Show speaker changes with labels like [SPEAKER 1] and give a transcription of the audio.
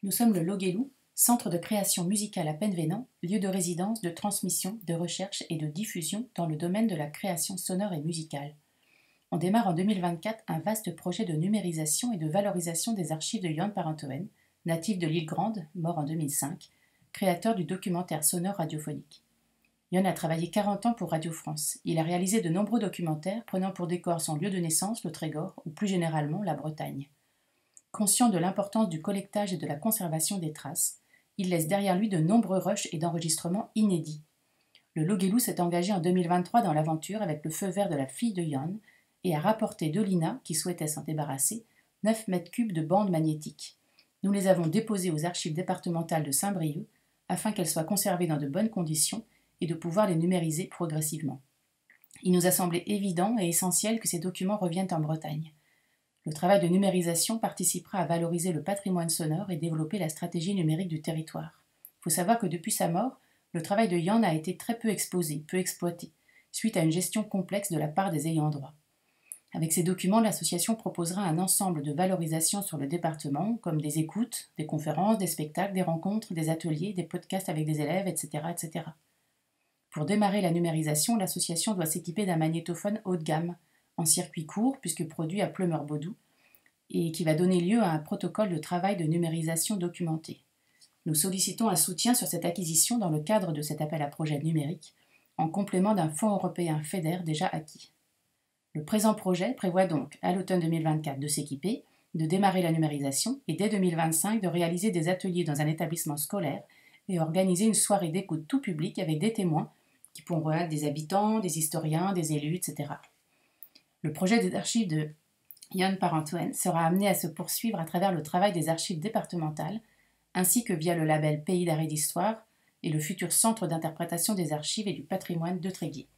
[SPEAKER 1] Nous sommes le Loguélou, centre de création musicale à Penvénan, lieu de résidence, de transmission, de recherche et de diffusion dans le domaine de la création sonore et musicale. On démarre en 2024 un vaste projet de numérisation et de valorisation des archives de Jan Parentoen, natif de l'île Grande, mort en 2005, créateur du documentaire sonore radiophonique. Jan a travaillé 40 ans pour Radio France. Il a réalisé de nombreux documentaires prenant pour décor son lieu de naissance, le Trégor, ou plus généralement la Bretagne. Conscient de l'importance du collectage et de la conservation des traces, il laisse derrière lui de nombreux rushs et d'enregistrements inédits. Le Loguélou s'est engagé en 2023 dans l'aventure avec le feu vert de la fille de Jan et a rapporté de l'INA, qui souhaitait s'en débarrasser, 9 mètres cubes de bandes magnétiques. Nous les avons déposées aux archives départementales de Saint-Brieuc afin qu'elles soient conservées dans de bonnes conditions et de pouvoir les numériser progressivement. Il nous a semblé évident et essentiel que ces documents reviennent en Bretagne. Le travail de numérisation participera à valoriser le patrimoine sonore et développer la stratégie numérique du territoire. Il faut savoir que depuis sa mort, le travail de Jan a été très peu exposé, peu exploité, suite à une gestion complexe de la part des ayants droit. Avec ces documents, l'association proposera un ensemble de valorisations sur le département, comme des écoutes, des conférences, des spectacles, des rencontres, des ateliers, des podcasts avec des élèves, etc. etc. Pour démarrer la numérisation, l'association doit s'équiper d'un magnétophone haut de gamme, en circuit court, puisque produit à Plumeur-Baudou, et qui va donner lieu à un protocole de travail de numérisation documenté. Nous sollicitons un soutien sur cette acquisition dans le cadre de cet appel à projet numérique, en complément d'un fonds européen FEDER déjà acquis. Le présent projet prévoit donc, à l'automne 2024, de s'équiper, de démarrer la numérisation et dès 2025 de réaliser des ateliers dans un établissement scolaire et organiser une soirée d'écoute tout public avec des témoins qui pourront être des habitants, des historiens, des élus, etc. Le projet des archives de Jan Parentoen sera amené à se poursuivre à travers le travail des archives départementales, ainsi que via le label Pays d'art et d'histoire et le futur centre d'interprétation des archives et du patrimoine de Tréguier.